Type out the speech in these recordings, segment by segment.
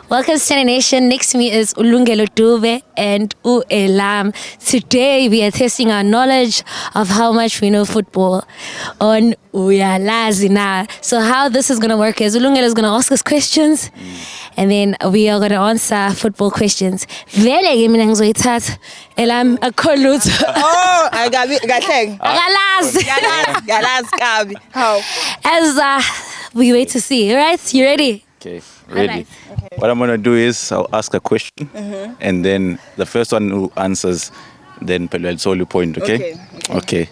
Welcome to Standing Nation. Next to me is Ulungelo Dube and Elam. Today we are testing our knowledge of how much we know football on Uyalazi now. So how this is going to work is Ulungelo is going to ask us questions and then we are going to answer football questions. Vele ke mina ngizoyithatha Elam akholuthi. Oh, kahle. Ngalazi. Kabi. How? As we wait to see, all right? You ready? Okay, ready. Alright. Okay. What I'm gonna do is I'll ask a question, and then the first one who answers, then I'll solve your point. Okay. Okay.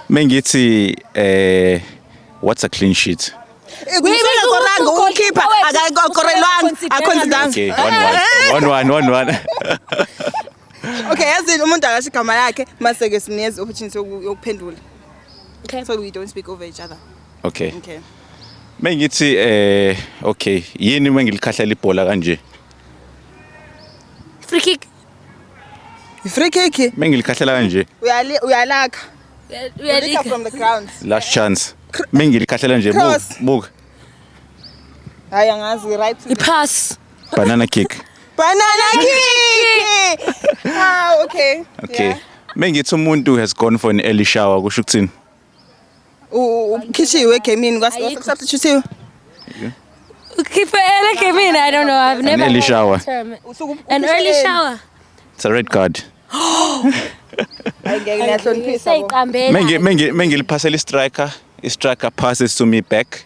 Mengithi, what's a clean sheet? Keeper. Okay, 1-1. Okay, yazi umuntu akasho igama lakhe mase ke sinikeza opportunity yokuphendula. Okay. So we don't speak over each other. Okay. Okay. Mengithi, okay, yini mengilikhahlela ibhola kanje? Free kick. Free kick. Mengilikhahlela kanje? Uyalaka. We are Lick from the ground. Last chance. Mengilikhahlela nje, Cross. buka. Hayi angazi right to pass. Banana kick. banana kick. Ah, okay. Okay. Yeah. Mengithi umuntu has gone for an early shower, kusho ukuthini? Ukhishiwe gamini kwasubstitute. Keep early came in. I don't know. I've never early heard shower. the term. An early shower. It's a red card. Ayingeke niyahloniphisa Say bo. Kambela. Mengiliphasela i-striker passes to me back.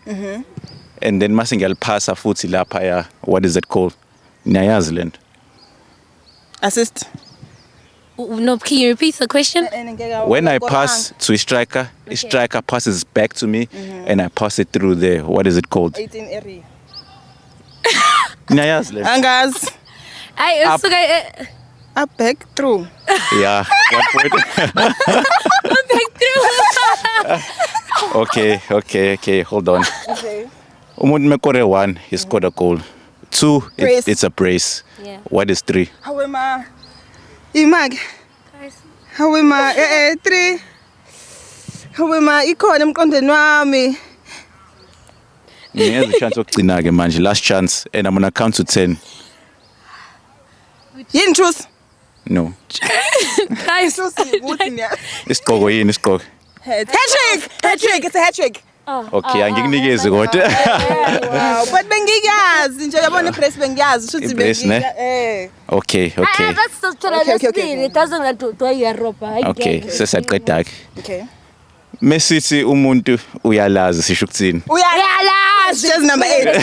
And then mase ngiyaliphasa futhi lapha ya, what is it called? Niyayazi lento. Assist. No, can you repeat the question? When I pass to a striker passes back to me and I pass it through there. What is it called? 18 area. Niyayazi lento. Angazi. I it's okay. Up back through. Yeah, 1 point. Okay, hold on. Okay. Umuntu mekore 1, he scored a goal. 2, Brace. it's a brace. Yeah. What is 3? Hawema. Imag. Hawema 3. Hawema ikhona emqondweni wami. Ngiyenza chance yokugcina ke manje, last chance, and I'm gonna count to 10. Yini truth? No. Guys. Isigqoko yini isigqoko? Hat-trick. It's a hat-trick. Okay, angikunikeze kodwa. Wow, but bengiyazi nje yabona ipress bengiyazi futhi Ipress, ne? Okay. That's the Okay. It doesn't want to Europa. Okay, sesaqeda ke. Okay. Mesithi umuntu uyalazi sisho ukuthini? Uyalazi. Just number 8.